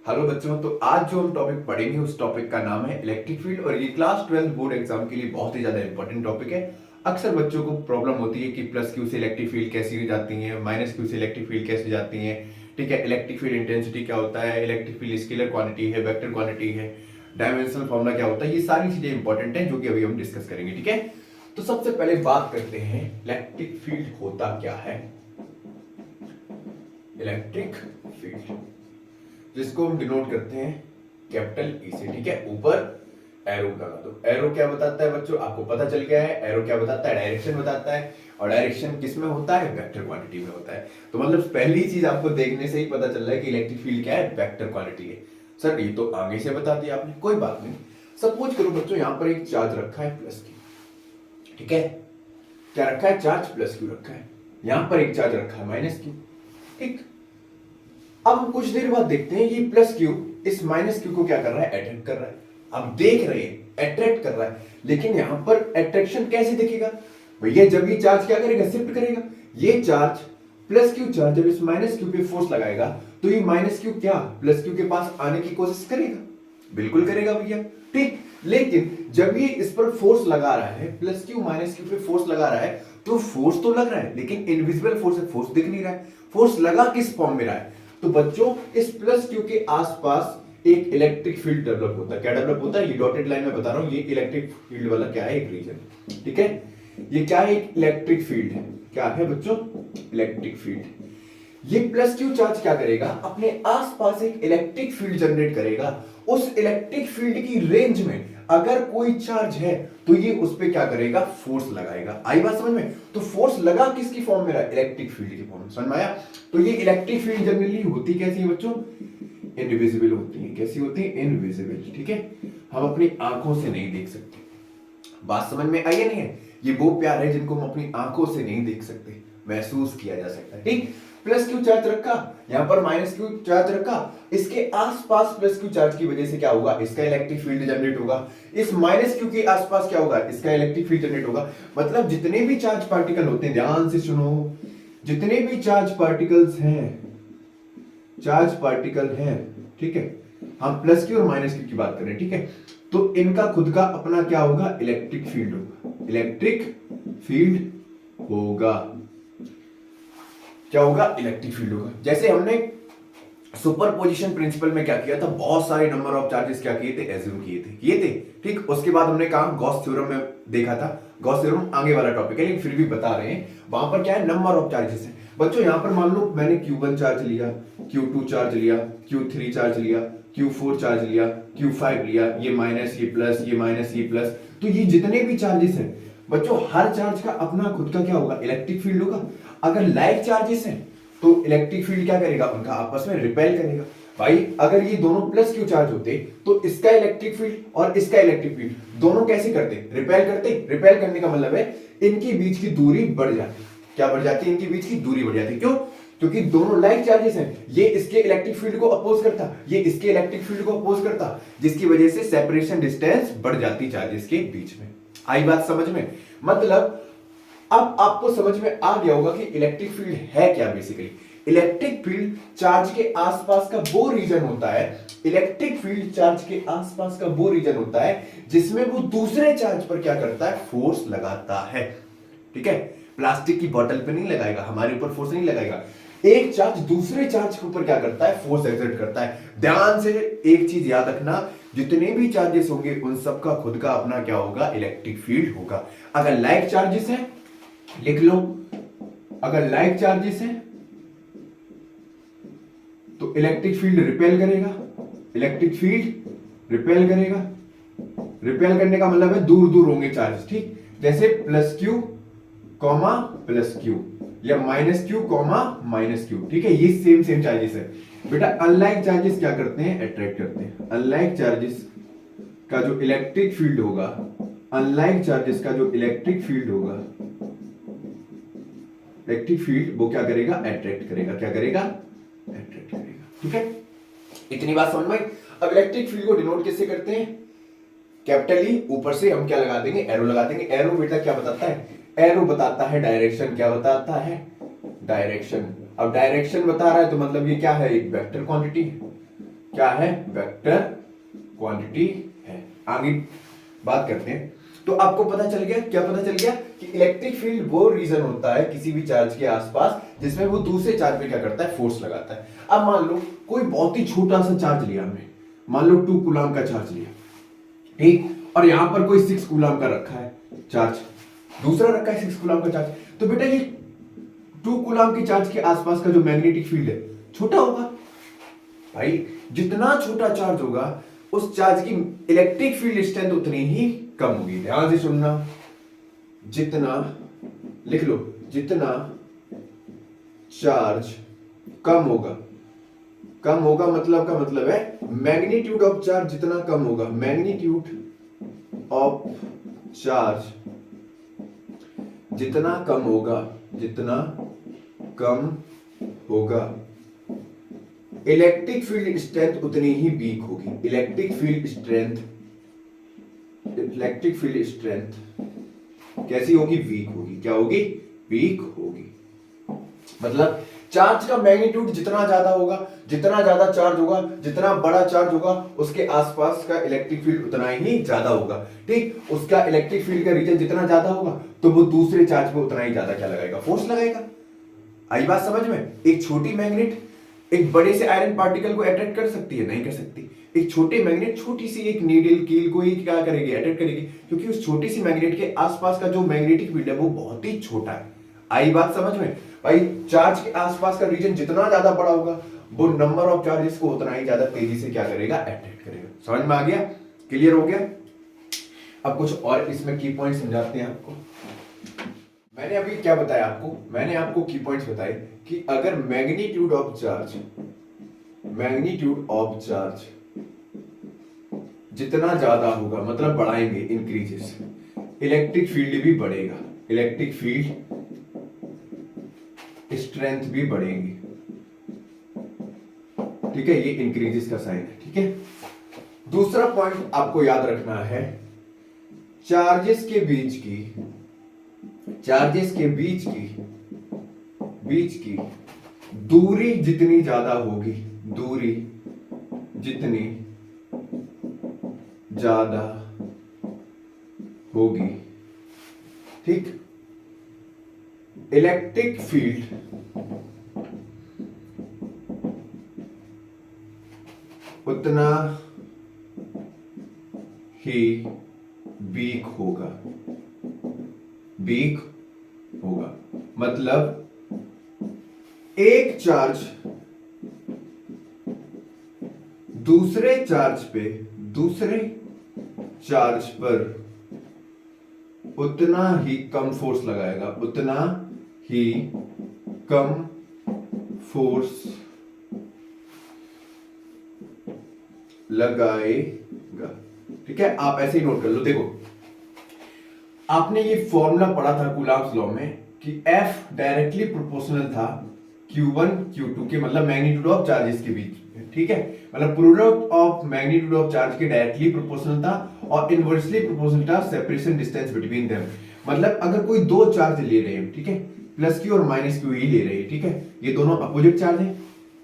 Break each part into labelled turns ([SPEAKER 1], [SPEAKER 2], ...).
[SPEAKER 1] Hello बच्चों, तो आज जो हम टॉपिक पढ़ेंगे उस टॉपिक का नाम है इलेक्ट्रिक फील्ड और ये क्लास 12 बोर्ड एग्जाम के लिए बहुत ही ज्यादा इंपॉर्टेंट टॉपिक है। अक्सर बच्चों को प्रॉब्लम होती है कि प्लस क्यू से इलेक्ट्रिक फील्ड कैसी हो जाती है, माइनस क्यू से इलेक्ट्रिक फील्ड कैसी जाती है। ठीक है, इलेक्ट्रिक फील्ड इंटेंसिटी क्या होता है, इलेक्ट्रिक फील्ड स्केलर क्वांटिटी है, वेक्टर क्वांटिटी है, डायमेंशनल फॉर्मूला क्या होता है, ये सारी चीजें इंपॉर्टेंट है जो कि अभी हम डिस्कस करेंगे। ठीक है, तो सबसे पहले बात करते हैं इलेक्ट्रिक फील्ड होता क्या है। इलेक्ट्रिक फील्ड जिसको हम डिनोट करते हैं कैपिटल ई से। ठीक है, ऊपर एरो लगा दो। एरो क्या बताता है बच्चों, आपको पता चल गया है। एरो क्या बताता है, डायरेक्शन बताता है। और डायरेक्शन किस में होता है, वेक्टर क्वांटिटी में होता है। तो मतलब पहली चीज आपको देखने से ही पता चल रहा है कि इलेक्ट्रिक फील्ड क्या है, वेक्टर क्वांटिटी है। सर ये तो आगे से बता दिया आपने, कोई बात नहीं। सपोज करो बच्चों यहाँ पर एक चार्ज रखा है प्लस क्यू। ठीक है, क्या रखा है, चार्ज प्लस क्यू रखा है। यहाँ पर एक चार्ज रखा है माइनस क्यू। ठीक, अब हम कुछ देर बाद देखते हैं ये प्लस क्यू इस माइनस क्यू को क्या कर रहा है, अट्रैक्ट कर रहा है। अब देख रहे हैं अट्रैक्ट कर रहा है, लेकिन यहां पर अट्रैक्शन कैसे दिखेगा भैया, जब ये चार्ज क्या करेगा, शिफ्ट करेगा। ये चार्ज प्लस क्यू चार्ज जब इस माइनस क्यू पे फोर्स लगाएगा तो ये माइनस क्यू क्या प्लस क्यू के पास आने की कोशिश करेगा, बिल्कुल करेगा भैया। ठीक, लेकिन जब ये इस पर फोर्स लगा रहा है, प्लस क्यू माइनस क्यू पे फोर्स लगा रहा है, तो फोर्स तो लग रहा है लेकिन इनविजिबल फोर्स है, फोर्स दिख नहीं रहा है। फोर्स लगा किस फॉर्म में रहा है, तो बच्चों इस प्लस क्यू के आसपास एक इलेक्ट्रिक फील्ड डेवलप होता है। क्या डेवलप होता है, ये डॉटेड लाइन में बता रहा हूं, ये इलेक्ट्रिक फील्ड वाला क्या है, एक रीजन। ठीक है, ये क्या है, एक इलेक्ट्रिक फील्ड है। क्या है बच्चों, इलेक्ट्रिक फील्ड। ये प्लस क्यू चार्ज क्या करेगा, अपने आसपास एक इलेक्ट्रिक फील्ड जनरेट करेगा। उस इलेक्ट्रिक फील्ड की रेंज में अगर कोई चार्ज है तो ये उस पे क्या करेगा, फोर्स लगाएगा। आई बात समझ में, तो फोर्स लगा किसकी फॉर्म में रहा, इलेक्ट्रिक फील्ड की फॉर्म में। समझ में आया। तो ये इलेक्ट्रिक फील्ड जनरली होती कैसी है बच्चों, इनविजिबल होती है। कैसी होती है, इनविजिबल। ठीक है, हम अपनी आंखों से नहीं देख सकते। बात समझ में आई है नहीं है, ये वो प्यार है जिनको हम अपनी आंखों से नहीं देख सकते, महसूस किया जा सकता है। ठीक, प्लस क्यू चार्ज रखा, यहां पर माइनस क्यू चार्ज रखा, इसके आसपास प्लस क्यू चार्ज की वजह से क्या होगा, इसका इलेक्ट्रिक फील्ड जनरेट होगा। इस माइनस क्यू के आसपास क्या होगा, इसका इलेक्ट्रिक फील्ड जनरेट होगा। मतलब जितने भी चार्ज पार्टिकल होते हैं, ध्यान से सुनो, जितने भी चार्ज पार्टिकल्स हैं, चार्ज पार्टिकल हैं, ठीक है, हम प्लस क्यू और माइनस क्यू की बात करें, ठीक है, तो इनका खुद का अपना क्या होगा, इलेक्ट्रिक फील्ड होगा। इलेक्ट्रिक फील्ड होगा, क्या होगा, इलेक्ट्रिक फील्ड होगा। जैसे हमने सुपरपोजिशन प्रिंसिपल में क्या किया था, बहुत सारे नंबर ऑफ चार्जेस क्या किए थे, एज्यूम किए थे। ठीक, उसके बाद हमने कहा गॉस थ्योरम में देखा था। गॉस थ्योरम आगे वाला टॉपिक है लेकिन फिर भी बता रहे हैं, वहां पर क्या है, नंबर ऑफ चार्जेस है। बच्चों यहां पर मान लो मैंने Q1 चार्ज लिया, Q2 चार्ज लिया, Q3 चार्ज लिया, Q4 चार्ज लिया, Q5 लिया, ये माइनस ये प्लस, ये माइनस ये प्लस, तो ये जितने भी चार्जेस हैं बच्चों, हर चार्ज का अपना खुद का क्या होगा, इलेक्ट्रिक फील्ड होगा। अगर लाइक चार्जेस हैं तो इलेक्ट्रिक फील्ड क्या करेगा, उनका आपस में रिपेल करेगा। भाई अगर ये दोनों प्लस क्यू चार्ज होते तो इसका इलेक्ट्रिक फील्ड और इसका इलेक्ट्रिक फील्ड दोनों कैसे करते, रिपेल करते। रिपेल करने का मतलब है इनकी बीच की दूरी बढ़ जाती। क्या बढ़ जाती है, इनकी बीच की दूरी बढ़ जाती। क्यों, क्योंकि दोनों लाइक चार्जेस हैं। ये इसके इलेक्ट्रिक फील्ड को अपोज करता, ये इसके इलेक्ट्रिक फील्ड को अपोज करता, जिसकी वजह से सेपरेशन डिस्टेंस बढ़ जाती चार्जेस के बीच में। आई बात समझ में, मतलब अब आपको समझ में आ गया होगा कि इलेक्ट्रिक फील्ड है क्या। बेसिकली इलेक्ट्रिक फील्ड चार्ज के आसपास का वो रीजन होता है, इलेक्ट्रिक फील्ड चार्ज के आसपास का वो रीजन होता है जिसमें वो दूसरे चार्ज पर क्या करता है, फोर्स लगाता है। ठीक है, प्लास्टिक की बोतल पे नहीं लगाएगा, हमारे ऊपर फोर्स नहीं लगाएगा। एक चार्ज दूसरे चार्ज के ऊपर क्या करता है, फोर्स एक्सर्ट करता है। ध्यान से एक चीज याद रखना, जितने भी चार्जेस होंगे उन सबका खुद का अपना क्या होगा, इलेक्ट्रिक फील्ड होगा। अगर लाइक चार्जेस है, लिख लो, अगर लाइक चार्जेस है तो इलेक्ट्रिक फील्ड रिपेल करेगा, इलेक्ट्रिक फील्ड रिपेल करेगा। रिपेल करने का मतलब है दूर दूर होंगे चार्ज। ठीक, जैसे plus Q comma plus Q या minus Q comma minus Q. ठीक है, ये सेम सेम चार्जेस है बेटा। अनलाइक चार्जेस क्या करते हैं, अट्रैक्ट करते हैं। अनलाइक चार्जेस का जो इलेक्ट्रिक फील्ड होगा, अनलाइक चार्जेस का जो इलेक्ट्रिक फील्ड होगा, इलेक्ट्रिक फील्ड वो क्या करेगा, अट्रैक्ट करेगा। क्या करेगा, अट्रैक्ट करेगा। ठीक है, इतनी बात समझ में। अब इलेक्ट्रिक फील्ड को डिनोट कैसे करते हैं, कैपिटल ई, ऊपर से हम क्या लगा देंगे, एरो लगा देंगे। एरो बेटा क्या बताता है, एरो बताता है डायरेक्शन। क्या बताता है, डायरेक्शन। अब डायरेक्शन बता रहा है तो मतलब ये क्या है, एक वेक्टर क्वांटिटी है। क्या है, वेक्टर क्वांटिटी है। आगे बात करते हैं। तो आपको पता चल गया, क्या पता चल गया कि इलेक्ट्रिक फील्ड वो रीजन होता है किसी भी चार्ज के आसपास जिसमें वो दूसरे चार्ज पे क्या करता है, फोर्स लगाता है। अब मान लो कोई बहुत ही छोटा सा चार्ज लिया हमने, मान लो 2 कूलम का चार्ज लिया, ठीक, और यहां पर कोई 6 कूलम का रखा है चार्ज, दूसरा रखा है 6 कूलम का चार्ज। तो बेटा ये 2 कूलम के चार्ज के आसपास का जो मैग्नेटिक फील्ड है छोटा होगा भाई। जितना छोटा चार्ज होगा उस चार्ज की इलेक्ट्रिक फील्ड स्ट्रेंथ उतनी ही कम होगी। ध्यान से सुनना, जितना, लिख लो, जितना चार्ज कम होगा, कम होगा मतलब का मतलब है मैग्नीट्यूड ऑफ चार्ज जितना कम होगा, मैग्नीट्यूड ऑफ चार्ज जितना कम होगा, जितना कम होगा, इलेक्ट्रिक फील्ड स्ट्रेंथ उतनी ही वीक होगी। Electric field strength, electric field strength कैसी होगी, वीक होगी। क्या होगी, वीक होगी। मतलब चार्ज का मैग्नीट्यूड जितना ज्यादा होगा, जितना ज्यादा चार्ज होगा, जितना बड़ा चार्ज होगा, उसके आसपास का इलेक्ट्रिक फील्ड उतना ही ज्यादा होगा। ठीक, उसका इलेक्ट्रिक फील्ड का रीजन जितना ज्यादा होगा तो वो दूसरे चार्ज पे उतना ही ज्यादा क्या लगाएगा, फोर्स लगाएगा। आई बात समझ में? एक छोटी मैग्नेट एक बड़े से आयरन पार्टिकल को अट्रैक्ट कर सकती है? नहीं कर सकती। एक छोटे मैग्नेट छोटी सी एक नीडल कील को ही क्या करेगी, अट्रैक्ट करेगी, क्योंकि उस छोटी सी मैग्नेट के आसपास का जो मैग्नेटिक फील्ड है वो बहुत ही छोटा है। आई बात समझ में भाई? चार्ज के आसपास का रीजन जितना ज्यादा बड़ा होगा वो नंबर ऑफ चार्जेस को उतना ही ज्यादा तेजी से क्या करेगा, अट्रैक्ट करेगा। समझ में आ गया? क्लियर हो गया? अब कुछ और इसमें की पॉइंट समझाते हैं आपको। मैंने अभी क्या बताया आपको, मैंने आपको की पॉइंट्स बताए कि अगर magnitude of charge, magnitude of charge जितना ज्यादा होगा मतलब बढ़ाएंगे, इंक्रीजेस, इलेक्ट्रिक फील्ड भी बढ़ेगा, इलेक्ट्रिक फील्ड स्ट्रेंथ भी बढ़ेगी। ठीक है, ये इंक्रीजेस का साइन है। ठीक है, दूसरा पॉइंट आपको याद रखना है, चार्जेस के बीच की, चार्जेस के बीच की दूरी जितनी ज्यादा होगी, दूरी जितनी ज्यादा होगी, ठीक, इलेक्ट्रिक फील्ड उतना ही वीक होगा, वीक होगा। मतलब एक चार्ज दूसरे चार्ज पर उतना ही कम फोर्स लगाएगा, उतना ही कम फोर्स लगाएगा। ठीक है, आप ऐसे ही नोट कर लो। देखो, आपने ये फॉर्मूला पढ़ा था कूलॉम्स लॉ में कि F डायरेक्टली प्रोपोर्शनल था Q1 Q2 के, मतलब मैग्नीट्यूड ऑफ चार्जेस के बीच में। ठीक है, मतलब product of magnitude of charge के डायरेक्टली प्रोपोर्शनल था और इनवर्सली प्रोपोर्शनल था सेपरेशन डिस्टेंस बिटवीन देम। मतलब अगर कोई दो चार्ज ले रहे हैं, ठीक है, प्लस क्यू और माइनस क्यू ही ले रहे हैं, ठीक है, ये दोनों अपोजिट चार्ज हैं,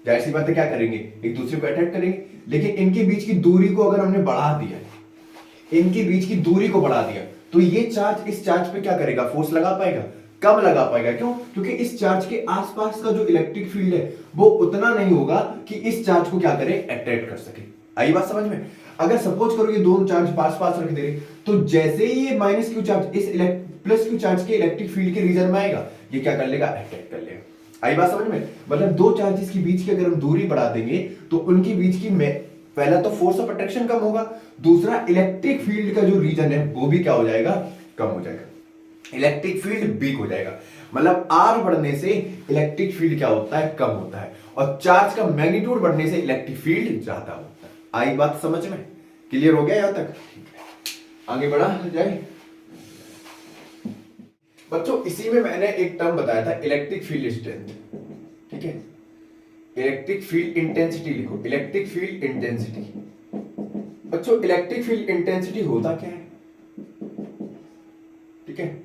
[SPEAKER 1] जाहिर सी बात है क्या करेंगे, एक दूसरे को अट्रैक्ट करेंगे। लेकिन इनके बीच की दूरी को अगर हमने बढ़ा दिया, इनके बीच की दूरी को बढ़ा दिया, तो ये चार्ज इस चार्ज पे क्या करेगा, फोर्स लगा पाएगा, कम लगा पाएगा। क्यों? क्योंकि इस चार्ज के आसपास का जो इलेक्ट्रिक फील्ड है वो उतना नहीं होगा कि इस चार्ज को क्या करे, अट्रैक्ट कर सके। आई बात समझ में? अगर सपोज करो ये दोनों चार्ज पास पास रख दे रहे, तो जैसे ही ये माइनस क्यू चार्ज इस प्लस क्यू चार्ज के इलेक्ट्रिक फील्ड के रीजन में आएगा, ये क्या कर लेगा, अट्रैक्ट कर लेगा। आई बात समझ में? मतलब दो चार्जेस के बीच की अगर हम दूरी बढ़ा देंगे तो उनके बीच की पहला तो फोर्स ऑफ अट्रैक्शन कम होगा, दूसरा इलेक्ट्रिक फील्ड का जो रीजन है वो भी क्या हो जाएगा, कम हो जाएगा, इलेक्ट्रिक फील्ड वीक हो जाएगा। मतलब आर बढ़ने से इलेक्ट्रिक फील्ड क्या होता है, कम होता है, और चार्ज का मैग्नीट्यूड बढ़ने से इलेक्ट्रिक फील्ड ज्यादा होता है। आई बात समझ में? क्लियर हो गया यहां तक? आगे बढ़ा जाए बच्चों। इसी में मैंने एक टर्म बताया था, इलेक्ट्रिक फील्ड स्ट्रेंथ। ठीक है, इलेक्ट्रिक फील्ड इंटेंसिटी लिखो, इलेक्ट्रिक फील्ड इंटेंसिटी। बच्चों इलेक्ट्रिक फील्ड इंटेंसिटी होता क्या है? ठीक है,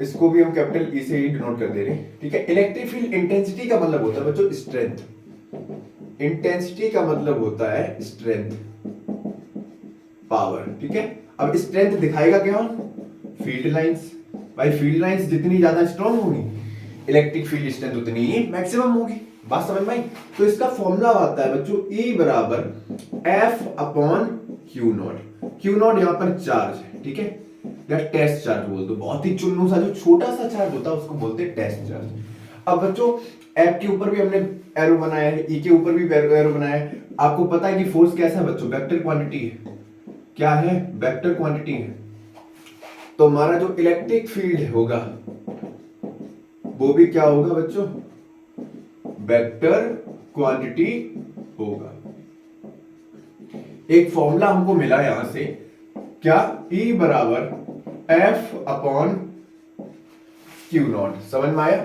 [SPEAKER 1] इसको भी हम कैपिटल ई से ही डिनोट कर दे रहे हैं। ठीक है, इलेक्ट्रिक फील्ड इंटेंसिटी का मतलब होता है बच्चों स्ट्रेंथ। इंटेंसिटी का मतलब होता है स्ट्रेंथ, पावर, ठीक है। अब स्ट्रेंथ दिखाएगा क्या? Field lines. भाई फील्ड लाइंस जितनी ज्यादा स्ट्रॉन्ग होगी, इलेक्ट्रिक फील्ड स्ट्रेंथ उतनी ही मैक्सिमम होगी। बात समझ में आई? तो इसका फॉर्मूला आता है बच्चों E बराबर F upon Q not. Q not यहां पर चार्ज है, ठीक है, या टेस्ट चार्ज बोल दो। बहुत ही चुन्नू सा जो छोटा सा चार्ज होता है उसको बोलते हैं टेस्ट चार्ज। अब बच्चों F के ऊपर भी हमने एरो बनाया है, E के ऊपर भी एरो बनाया है। आपको पता है कि फोर्स कैसा है बच्चों? वेक्टर क्वांटिटी है। क्या है? वेक्टर क्वांटिटी है। तो हमारा जो इलेक्ट्रिक फील्ड होगा वो भी क्या होगा बच्चों? वेक्टर क्वांटिटी होगा। एक फॉर्मूला हमको मिला यहां से, क्या? E बराबर F अपॉन क्यू नॉट। समझ में आया?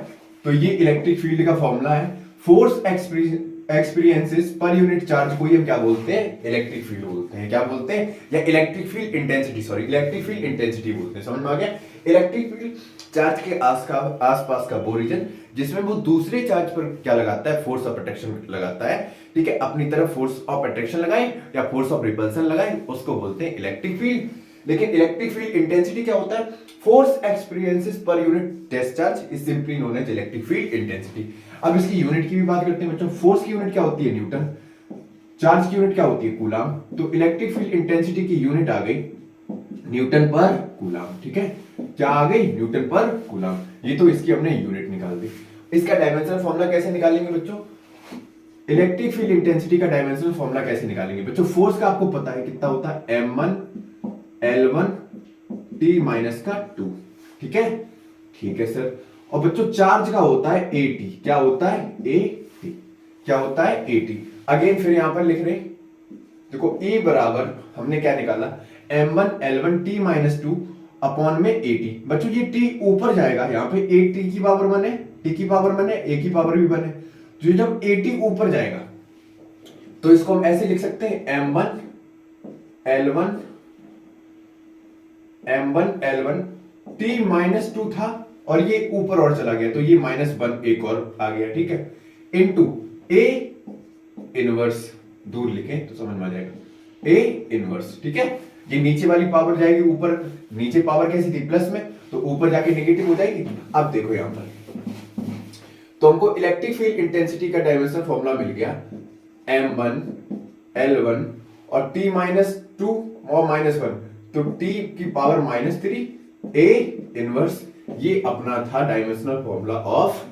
[SPEAKER 1] तो ये इलेक्ट्रिक फील्ड का फॉर्मूला है। Force experiences per unit charge को हम क्या बोलते हैं? इलेक्ट्रिक फील्ड बोलते हैं। क्या बोलते हैं? या electric field intensity, sorry electric field intensity बोलते हैं। समझ में आ गया? इलेक्ट्रिक फील्ड चार्ज के आसपास का वो रीजन जिसमें वो दूसरे चार्ज पर क्या लगाता है? फोर्स ऑफ अट्रैक्शन लगाता है, ठीक है। अपनी तरफ फोर्स ऑफ अट्रैक्शन लगाए या फोर्स ऑफ रिपल्सन लगाए, उसको बोलते हैं इलेक्ट्रिक फील्ड। लेकिन इलेक्ट्रिक फील्ड इंटेंसिटी क्या होता है? Force experiences per unit test charge is simply known as electric field intensity. अब इसकी यूनिट की भी बात करते हैं बच्चों। फोर्स की यूनिट क्या होती है? न्यूटन। चार्ज की यूनिट क्या होती है? कूलाम। तो इलेक्ट्रिक फील्ड इंटेंसिटी की यूनिट आ गई न्यूटन पर कूलाम, ठीक है। क्या आ गई? न्यूटन पर कूलाम। ये तो इसकी हमने यूनिट निकाल दी। इसका डायमेंशनल फॉर्मूला कैसे निकालेंगे बच्चों? इलेक्ट्रिक फील्ड इंटेंसिटी का डायमेंशनल फॉर्मूला कैसे निकालेंगे बच्चों? फोर्स का आपको पता है कितना होता है? m1 L1 T माइनस का 2, ठीक है। ठीक है सर। और बच्चों चार्ज का होता है AT। क्या होता है? AT। क्या होता है? AT। अगेन फिर यहां पर लिख रहे, देखो E बराबर हमने क्या निकाला? m1 L1 T minus 2 upon में AT। बच्चों ये T ऊपर जाएगा, यहाँ पे AT की पावर बने, T की पावर बने, A की पावर भी बने। तो ये जब AT ऊपर जाएगा तो इसको हम ऐसे लिख सकते हैं m1 L1 T माइनस 2 था और ये ऊपर और चला गया तो ये -1 एक और आ गया, ठीक है, इनटू A इनवर्स। दूर लिखें तो समझ में आ जाएगा। A इनवर्स, ठीक है। ये नीचे वाली पावर जाएगी ऊपर, नीचे पावर कैसी थी? प्लस में, तो ऊपर जाके नेगेटिव हो जाएगी। अब देखो यहां पर तो हमको इलेक्ट्रिक फील्ड इंटेंसिटी का डायमेंशनल फॉर्मूला मिल गया m1 L1 और T माइनस 2 और -1, तो T की पावर -3 A इनवर्स। ये अपना था dimensional formula of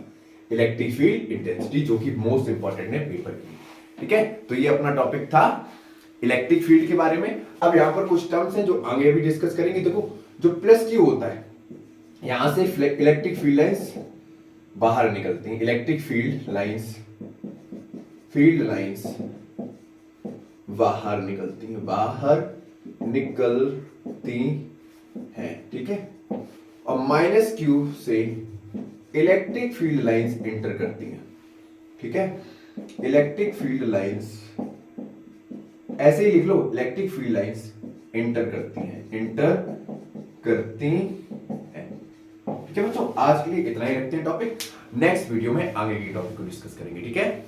[SPEAKER 1] electric field intensity, जो कि मोस्ट इंपॉर्टेंट है पेपर के लिए, ठीक है। तो ये अपना टॉपिक था इलेक्ट्रिक फील्ड के बारे में। अब यहां पर कुछ टर्म्स हैं जो आगे भी डिस्कस करेंगे। देखो जो प्लस क्यू होता है, यहां से इलेक्ट्रिक फील्ड लाइंस बाहर निकलती हैं। इलेक्ट्रिक फील्ड लाइंस बाहर निकलती हैं, ठीक है। और माइनस क्यू से इलेक्ट्रिक फील्ड लाइंस इंटर करती हैं, ठीक है। इलेक्ट्रिक फील्ड लाइंस ऐसे ही लिख लो, इलेक्ट्रिक फील्ड लाइंस इंटर करती हैं, ठीक है बच्चों। आज के लिए इतना ही रखते हैं टॉपिक। नेक्स्ट वीडियो में आगे की टॉपिक को डिस्कस करेंगे, ठीक है।